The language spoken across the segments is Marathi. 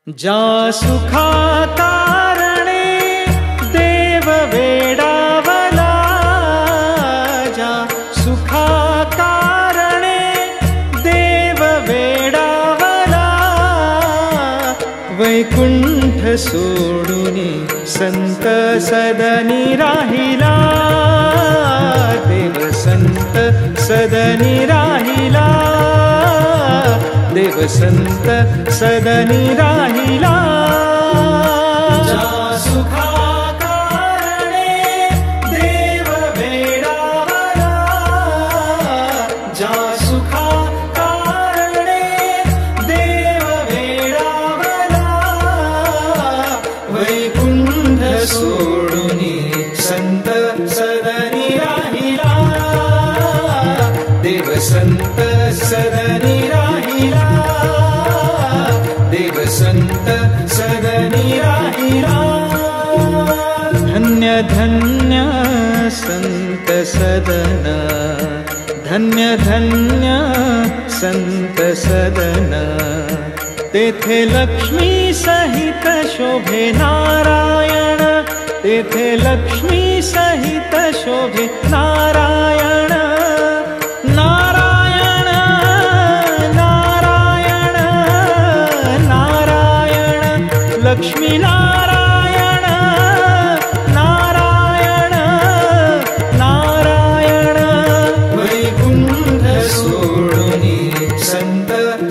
जा सुखा कारणे देव वेडावला, जा सुखा कारणे देव वेडावला, वैकुंठ सोडूनी संत सदनी राहिला, देव संत सदनी राहिला, देव संत सदनी राहिला। जा सुखा कारणे देव वेडावला, जा सुखा कारणे देव वेडावला, वैकुंठ सोडूनी संत सदनी राहिला, देव संत सदनी राहिला, देव संत सदनी राहिला। धन्य धन्य संत सदन, धन्य धन्य संत सदन, तेथे लक्ष्मी सहित शोभे नारायण, तेथे लक्ष्मी सहित शोभे नारायण, नारायण नारायण नारायण, लक्ष्मी नारायण नारायण नारायण, वैकुंठ सोडूनी संत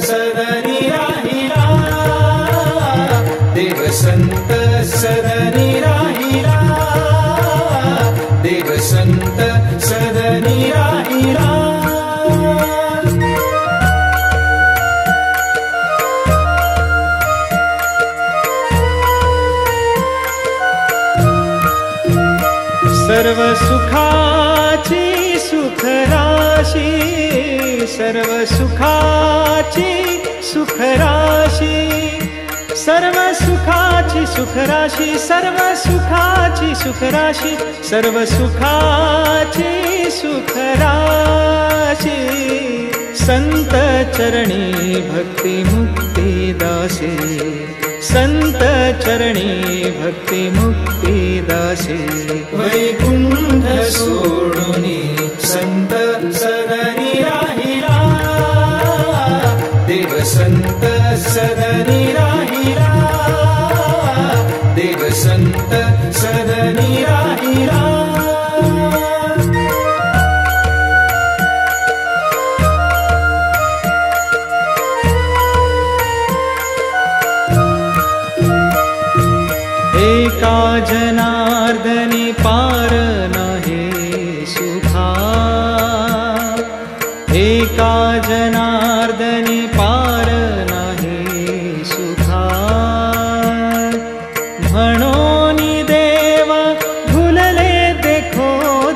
सदनी राहिला, देव संत सदनी राहिला, देव संत सदनी राहिला। सर्व सुखाची सुखराशी, सर्व सुखाची सुखराशी, सर्व सुखाची सुखराशी, सर्व सुखाची सुखराशी, सर्व सुखाची सुखराशी, संत चरणी भक्ति मुक्ति दासी, संत चरणी भक्ति मुक्ति दासी, वैकुंठ सोडूनी संत सदनी राहिला, देव संत सदनी राहिला, देव संत सदनी राहिला। एका जनार्दनी पार नाही सुखा, एका जनार्दनी पार नाही सुखा, म्हणोनी देव भुलले देखो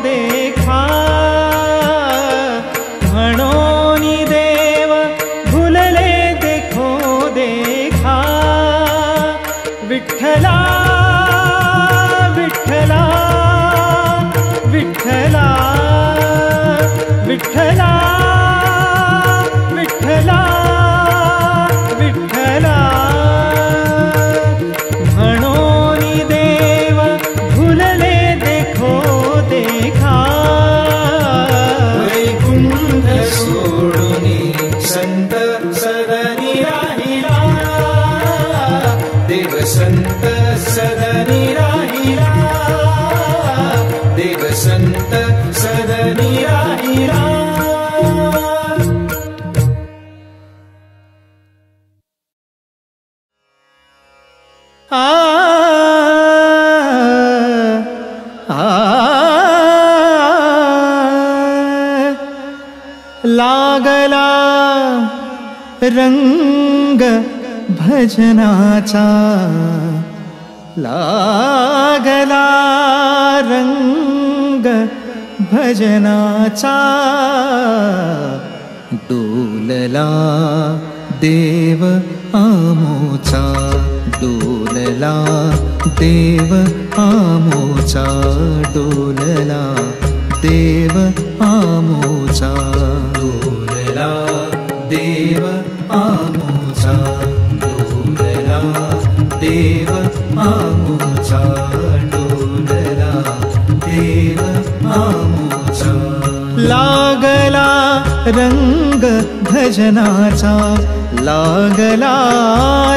देखा, म्हणोनी देव भुलले देखो देखा, विठ्ठला विठ्ठला विठ्ठला विठ्ठला विठ्ठला विठ्ठला, म्हणोनी देव भुलले देखो देखा, वैकुंठ सोडूनी संत सदनी राहिला, देव संत सदनी राहिला, देव संत सदनी राहिला। लागला रंग भजनाचा, लागला रंग भजनाचा, डोलला देव आमोचा, डोलला देव आमोचा, डोलला देव आमोचा, डोलला देव आमोचा, डोलला देव आमोचा डोलला, देव आमोचा. लागला रंग भजनाचा, लागला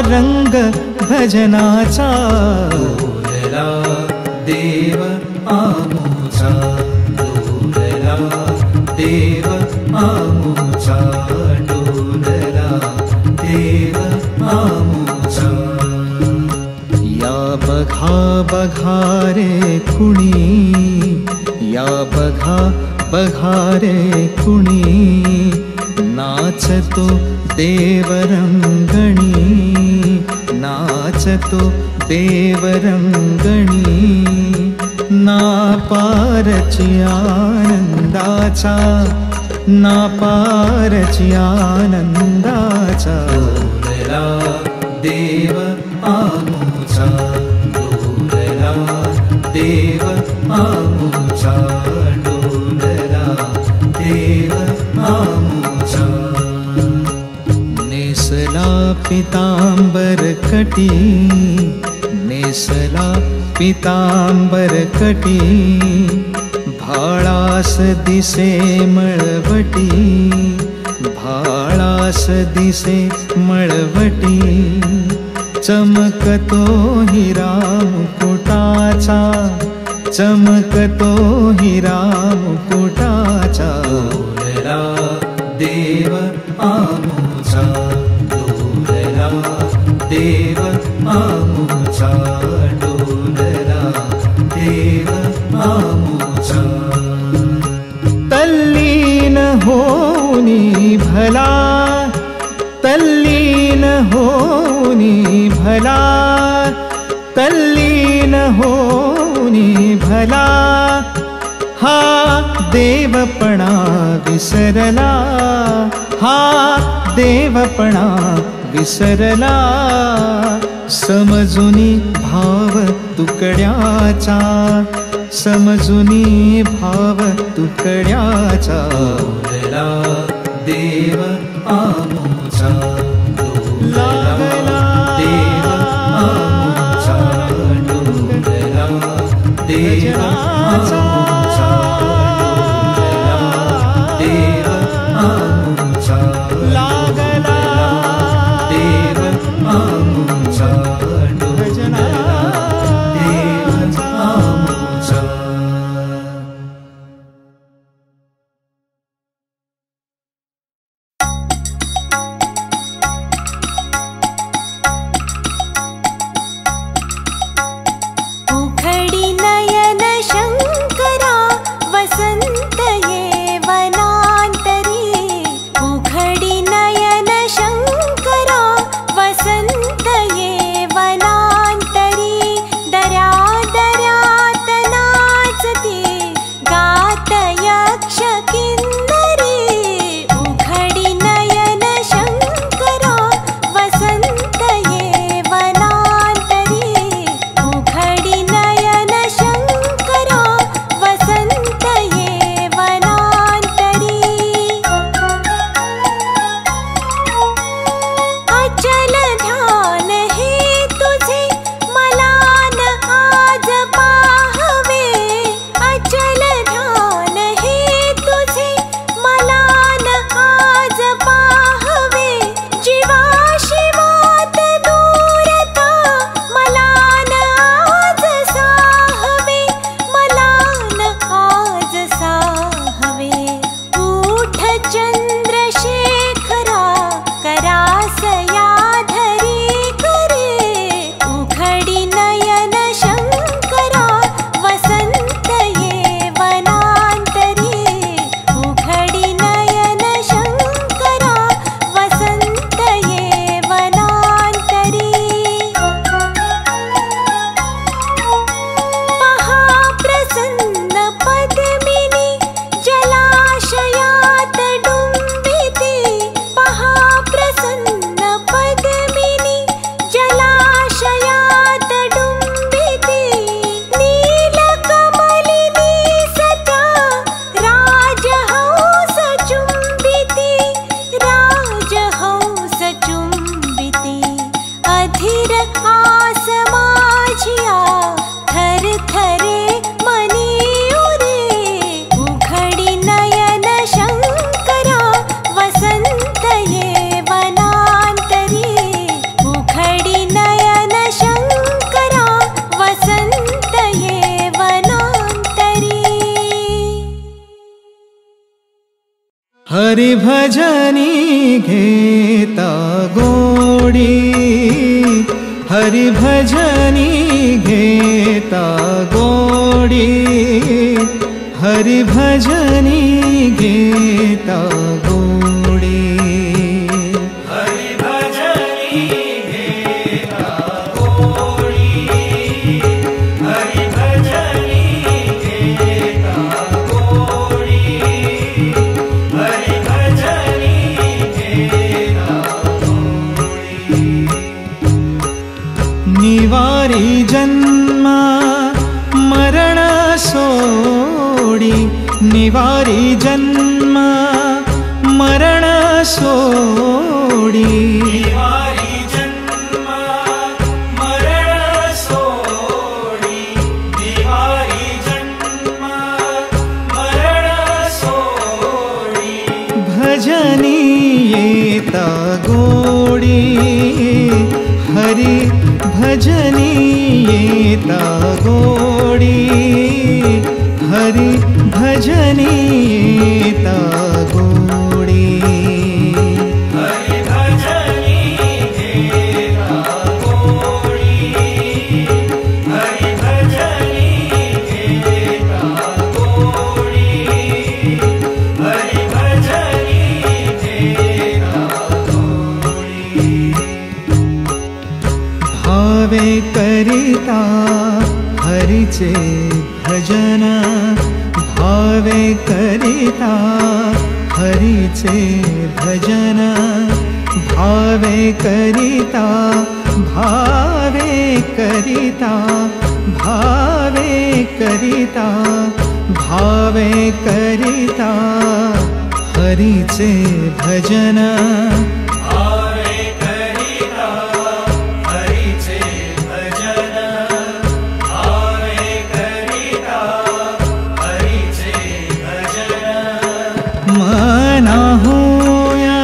रंग भजनाचा. डोलला देव आमोचा, डोलला देव आमोचा, डोलला देव आमोचा. या बघा बघा रे कुणी, या बघा बघा रे कुणी, नाचतो देव रंगणी, नाचतो देव रंगणी. ना पारची आनंदाचा, ना पारची आनंदाचा. डोलला देव आमोचा, डोलला देव आमोचा, डोलला देव आमोचा. नेसला पितांबर कटी, नेसला पितांबर कटी. भाळास दिसे मळवटी, भाळास दिसे मळवटी. चमकतो हिरा मुकुटाचा, चमकतो हिरा मुकुटाचा. डोलला देव आमोचा, डोलला देव आमोचा, डोलला देव आमोचा. तल्लीन होनी भला, तल्लीन होनी भला, तल्लीन होनी भला. हा देवपणा विसरला, हा देवपणा विसरला. समजुनी भाव तुकड्याचा, समजुनी भाव तुकड्याचा. डोलला देव आमोचा, डोलला देव आमोचा, डोलला देव आमोचा, डोलला देव आमोचा, लागला देव आमोचा, डोलला देव आमोचा. उघडी नयन शंकरा वसंत ये वनांतरी, उघडी नयन शंकरा वसंत ये वनांतरी. दर्या दर्यात नाचते गात यक्ष किन्नरी, उघडी नयन शंकरा वसंत ये वनांतरी, उघडी नयन शंकरा वसंत ये वनांतरी. अचल ध्यान हे तुझे मलान आज पाहवे, अचल ध्यान हे तुझे मलान आज पाहवे. जीवा शिवात दूरता मलान आज साहवे, मलान आज साहवे. उठ चंद्रशेखरा करास याधरी करे, उघडी नयन शंकरा वसंत ये वनांतरी, उघडी नयन शंकरा वसंत ये वनांतरी. पहा प्रसन्न पद्मिनी जलाशयात डुंबिती, पहा प्रसन्न पद्मिनी जलाशयात डुंबिती. नीलकमलिनी सत्या राजहंस चुंबिती, राजहंस चुंबिती. अधीर आस माझिया थर थरे मनी उरे उघडी नयन शंकरा वसंत ये वनांतरी उघडी नयन शंकरा वसंत ये वनांतरी हरि भजनी घेता गोडी हरि भजनी घेता गोडी हरि भजनी घेता गोडी हरि भजनी घेता गोडी हरि भजनी घेता गोडी हरि भजनी घेता गोडी निवारी जन्म मरण सोडी निवारी जन्म मरण सोडी निवारी जन्म मरण सोडी निवारी जन्म मरण सोडी भजनी येता गोडी हरि भजनी येता गोडी हरि भजनी येता गोडी हरि भजनी घेता गोडी हरि भजनी घेता गोडी हरि भजनी घेता गोडी भावे करिता हरिचे भजन भावे करिता हरिचे भजन भावे करिता भावे करिता भावे करिता भावे करिता हरिचे भजन भावे करिता हरिचे भजन भावे करिता हरिचे भजन मना होया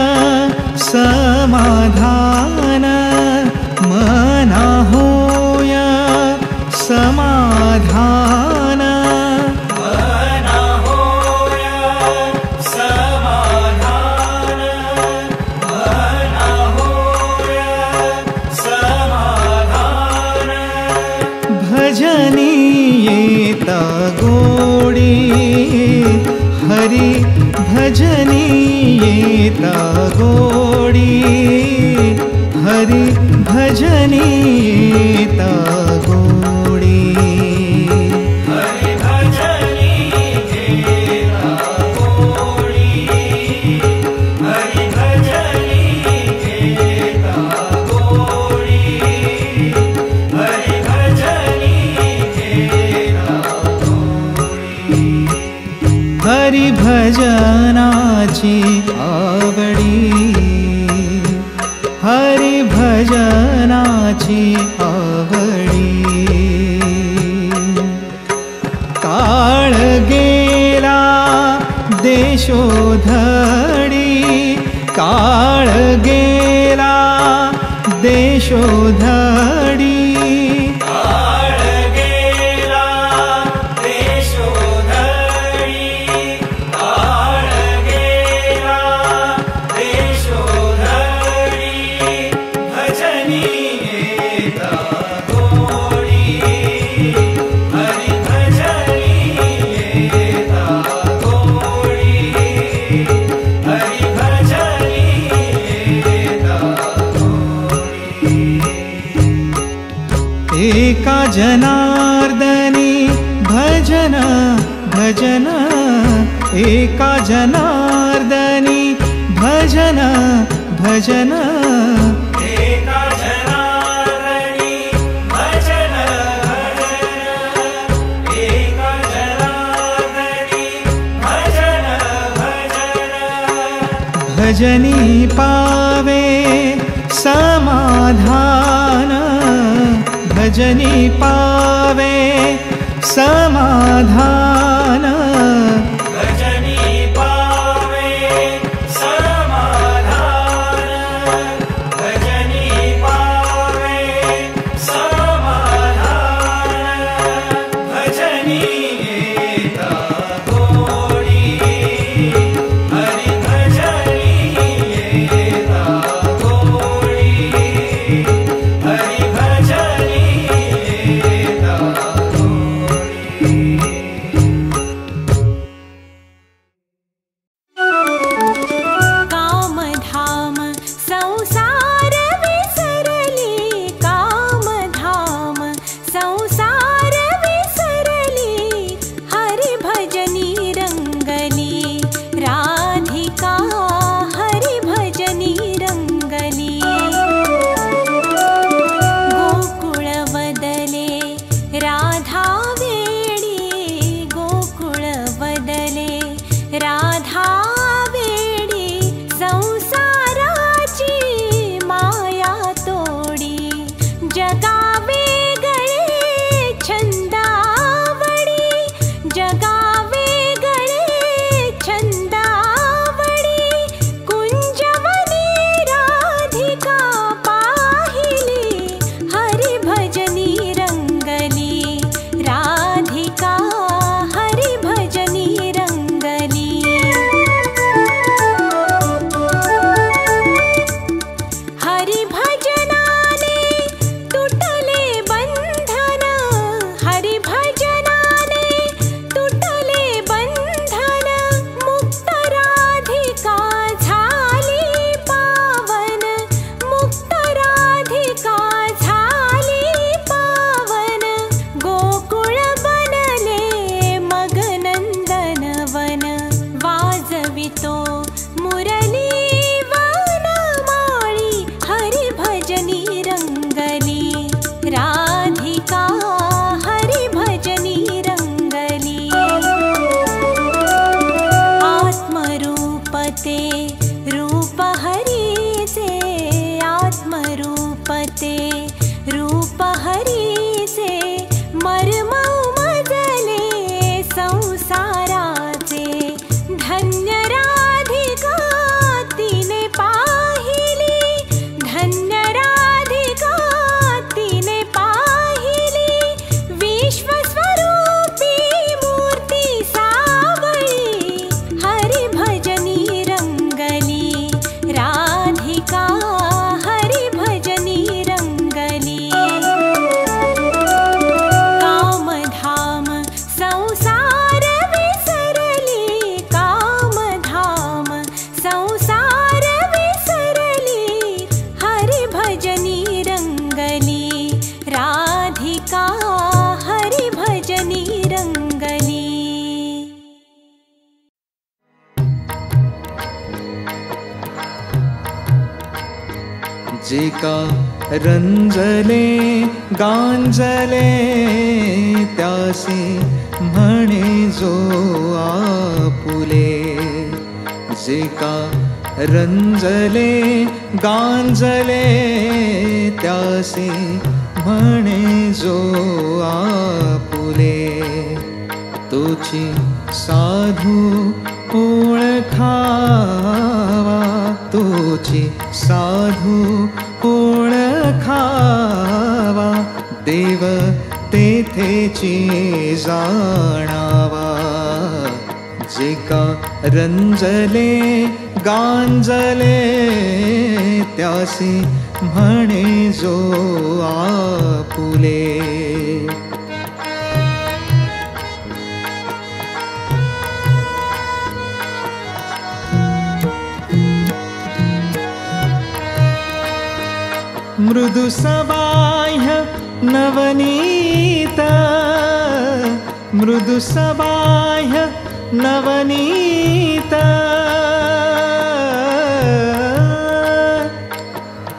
समाधान मना होया समाधान मना होया समाधान मना होया समाधान भजनी येता गोडी हरि भजनी येता गोडी हरि भजनी येता गोडी हरि भजनी घेता गोडी हरि भजनी घेता गोडी हरि भजनी घेता गोडी हरि भजनाची आवडी हरि भजनाची आवडी काळ गेला देशोधडी काळ गेला देशोधडी काळ गेला देशोधडी काळ गेला देशोधडी भजनी येता गोडी हरि भजनी येता गोडी हरि भजनी येता गोडी एका जनार्दनी भजन भजन एका जनार्दनी भजन भजन एका जनार्दनी भजन भजन एका जनार्दनी भजन भजन भजनी पावे समाधान भजनी पावे समाधान भजनी पावे समाधान भजनी पावे समाधान भजनी येता गोडी हरि भजनी येता गोडी हरि भजनी येता कामधाम संसार विसरली कामधाम संसार विसरली हरि भजनी रंगली राधिका हरि भजनी रंगली गोकुळ वदले राधा वेडी गोकुळ वदले राधा वेडी संसाराची माया तोडी जगा वेगळे छंदावडी जगा वेगळे छंदावडी कुंजवनी राधिका पाहिली हरि भजनी रंगली राधिका हरि भजनी रंगली हरि भजनाने तुटले बंधन हरि भजनाने तुटले बंधन मुक्त राधिका झाली पावन मुक्त राधिका झाली पावन गोकुळ बनले मग नंदनवन वाजवितो मुरली वनमाळी हरि भजनी रंगली राधिका हरि भजनी रंगली आत्मरूपते रूप हरीचे आत्मरूपते रूप हरीचे मर्म उमजले संसाराचे धन्य राधिका तिने पाहिली धन्य राधिका तिने पाहिली विश्वस्वरूपी मूर्ती सावळी हरि भजनी रंगली राधिका हरि भजनी रंगली कामधाम संसार विसरली कामधाम संसार विसरली हरि भजनी रंगली राधिका हरि भजनी रंगली जे का रंजले गांजले त्यासी म्हणे जो आपुले जे का रंजले गांजले त्यासी म्हणे जो आपुले तोची साधू ओळखावा तोची साधू ओळखावा देव तेथेची जाणावा जे का रंजले गांजले त्यासी म्हणे जो आपुले मृदु सबाह्य नवनीत मृदु सबाह्य नवनीत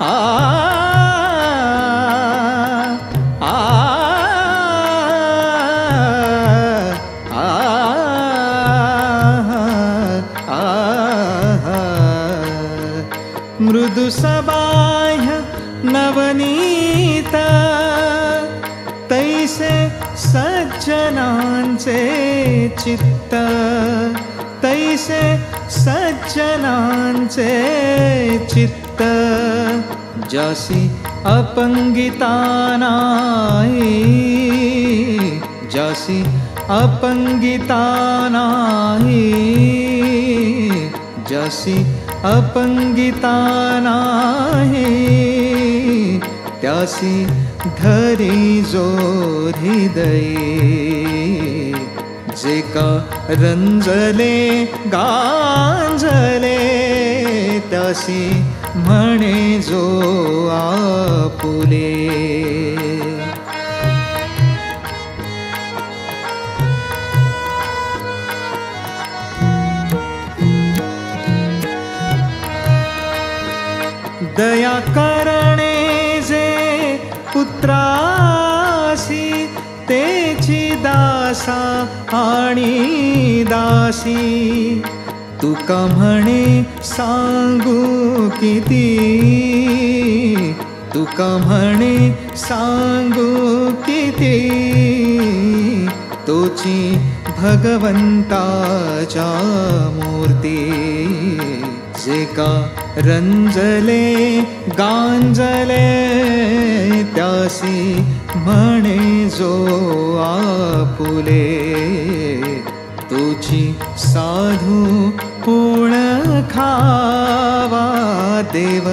आ आ आ मृदु सबाह्य नवनीत सज्जनांचे चित्त, तैसे सज्जनांचे चित्त, जासी अपंगिता नाही, जासी अपंगिता नाही, जासी अपंगिता नाही, त्यासी धरी जो हृदयी, जे का रंजले गांजले, त्यासी म्हणे जो आपुले. दया करणे जे पुत्रासी, तेची दासा आणि दासी, तुका म्हणे सांगू किती, तुका म्हणे सांगू किती, तोची भगवंताच्या मूर्ती, जे का रंजले गांजले, त्यासी म्हणे जो आपुले. तुझी साधू पूर्ण खावा, देव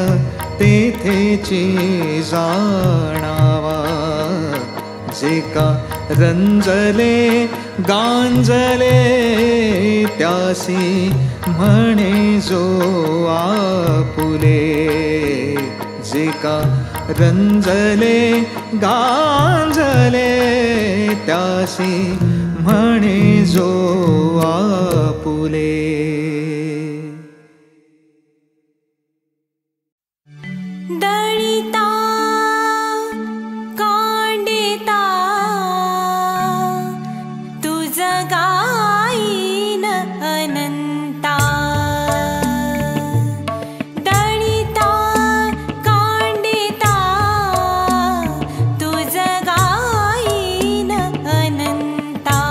तेथेची जाणावा, जे का रंजले गांजले, त्यासी म्हणे जो आपुले. जे का रंजले गांजले, त्यासी म्हणे जो आपुले. दळिता कांडिता तुझ गाईन अनंता, दळिता कांडिता तुझ गाईन अनंता.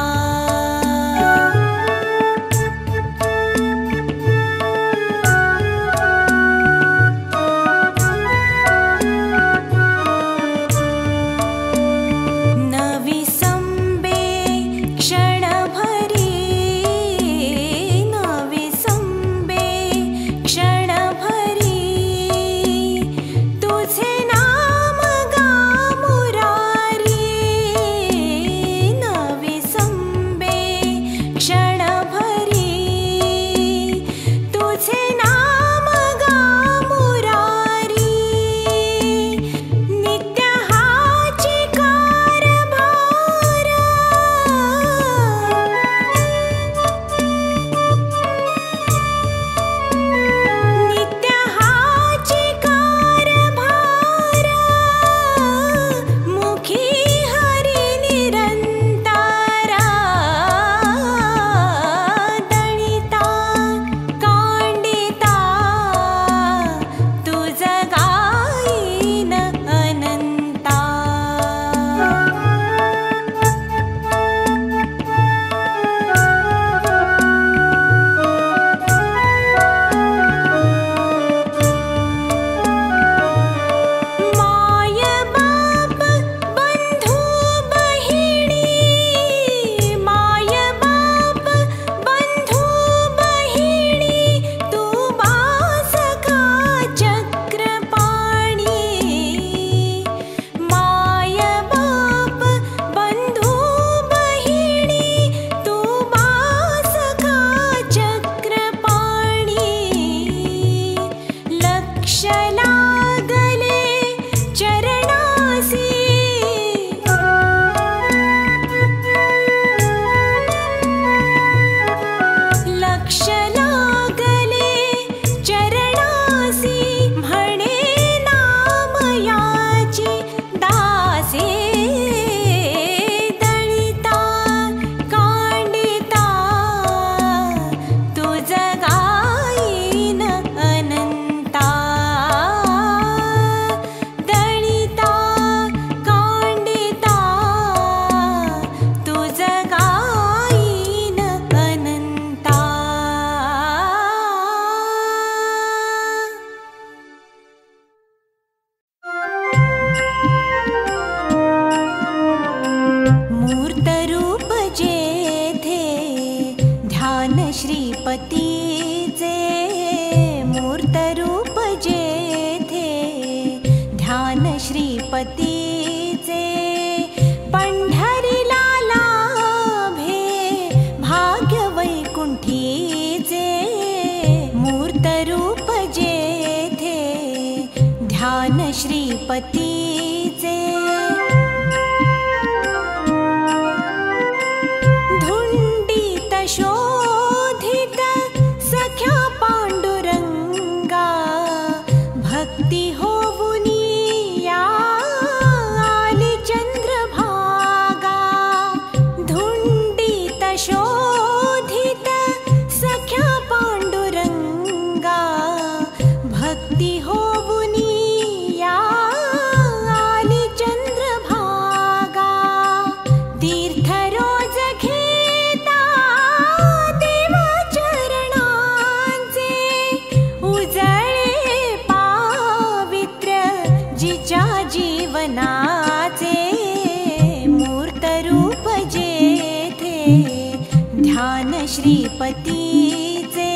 श्रीपतीचे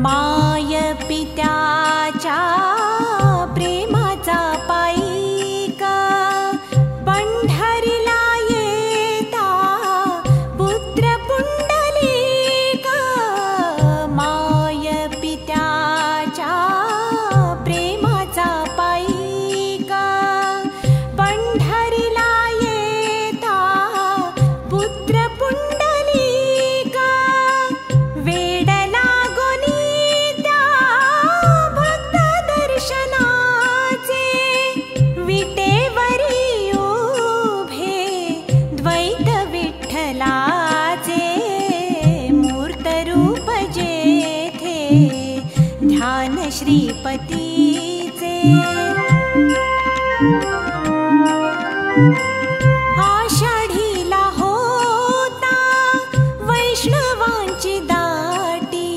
माय पित्याच्या प्रेमाचा पाईका पंढरीला येता पुत्र पुंडलिका माय पित्याच्या प्रेमाचा पाईका पंढरीला येता पुत्र पुंडलिका वेड लागोनी त्या भक्त दर्शनाचे विटेवरी उभे द्वैत विठ्ठलाचे मूर्त रूप जेथे ध्यान श्रीपतीचे आषाढीला होता वैष्णवांची दाटी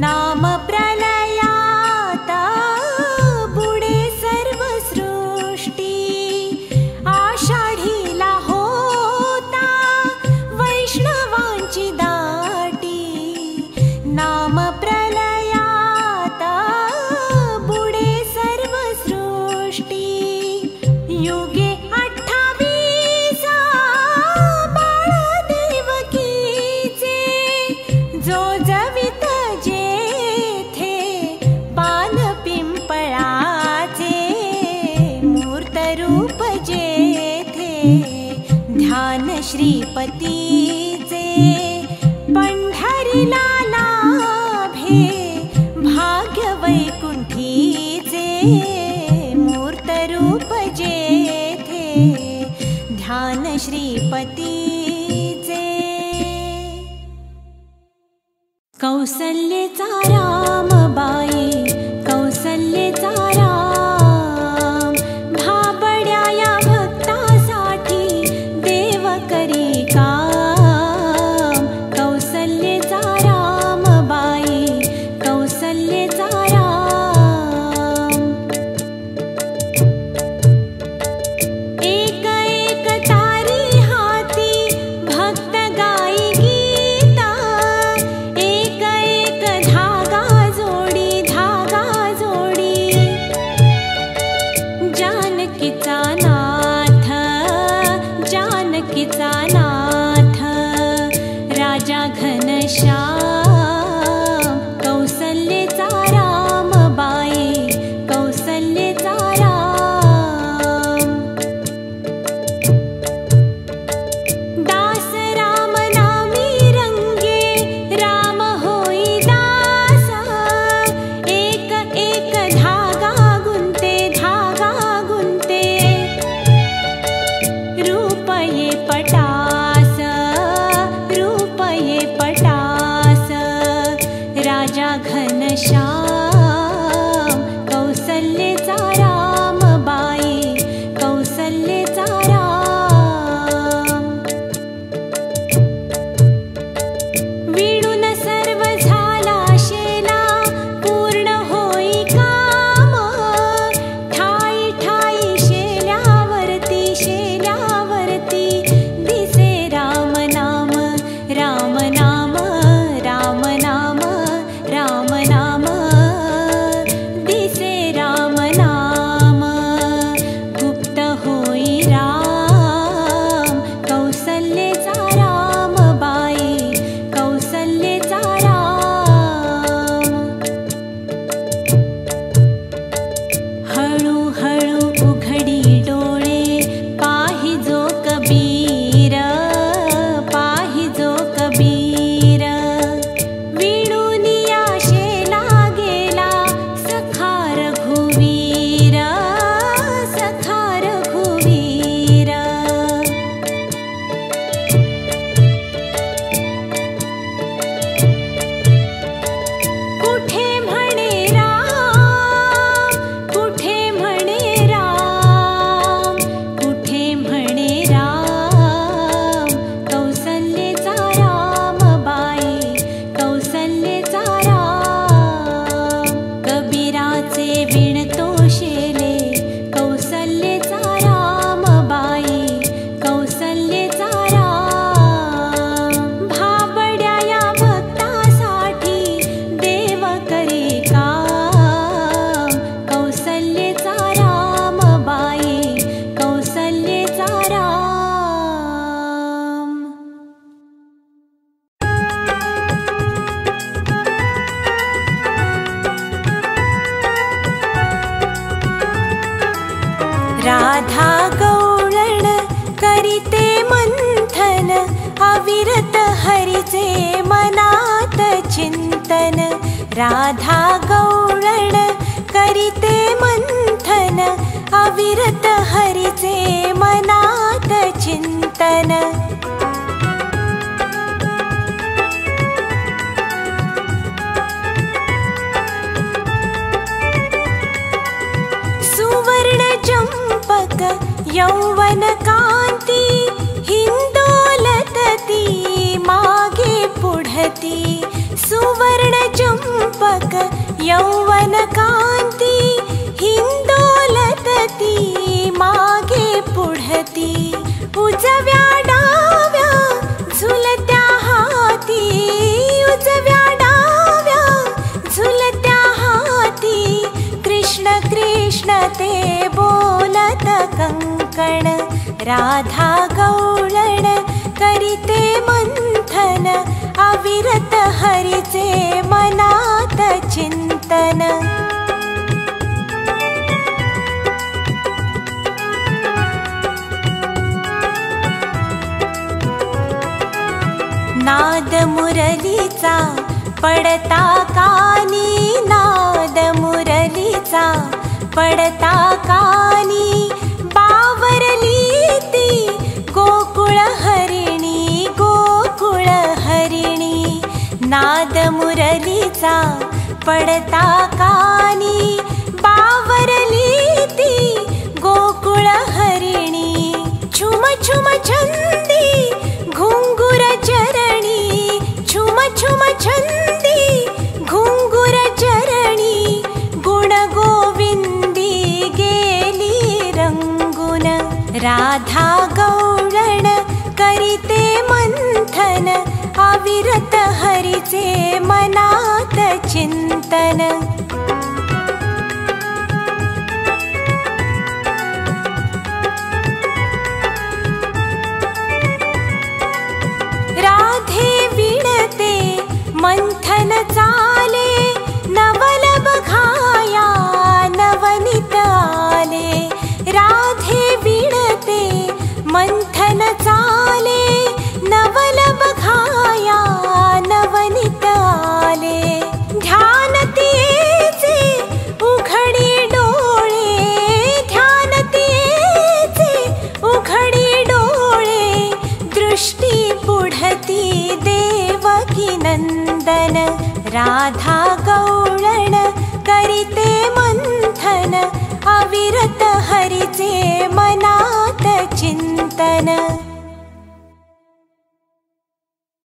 नाम प्रलयाता बुडे सर्व सृष्टी आषाढीला होता वैष्णवांची दाटी नाम प्रलयाता बुडे सर्व सृष्टी युगे 28 बाळदेवकीचे जो जवित जेथे पान पिंपळाचे मूर्त रूप जेथे ध्यान श्रीपतीचे पंढरीला लाभे भाग्य वैकुंठीचे मूर्त रूप जेथे ध्यान श्रीपतीचे कौसल्येचा रामबाई कौसल्येचा राम भाबड्या या भक्तासाठी देव करी काम कौसल्येचा रामबाई कौसल्येचा राम एक एक तारी हाती भक्त गाई गीता एक एक धागा जोडी राधा गवळण करीते मंथन अविरत हरीचे मनात चिंतन राधा गवळण करीते मंथन अविरत हरीचे मनात चिंतन सुवर्ण चंपक यौवन कांती हिंदोलत ती मागे पुढती सुवर्ण चंपक यौवन कांती हिंदोलत ती मागे पुढती उजव्या डाव्या झुलत्या हाती उजव्या डाव्या झुलत्या हाती कृष्ण कृष्ण ते बोलत कंकण राधा गवळण करीते मंथन अविरत हरीचे मनात चिंतन नाद मुरलीचा पडता कानी नाद मुरलीचा पडता कानी बावरली ती गोकुळ हरिणी नाद मुरलीचा पडता कानी बावरली ती गोकुळ हरिणी छुम छुम छंदी घुंगुर चरणी छुम छुम छंदी घुंगुर चरणी गुण गोविंदी गेली रंगून राधा गवळण करीते मंथन अविरत हरीचे मनात चिंतन राधे विणते मंथन चाले नवल बघाया नवनीत आले राधे विणते मंथन चाले नवल बघाया नवनीत आले ध्यान तिचे उघडी डोळे ध्यान तिचे उघडी डोळे दृष्टी पुढती देवकी नंदन राधा गवळण करीते मंथन अविरत हरीचे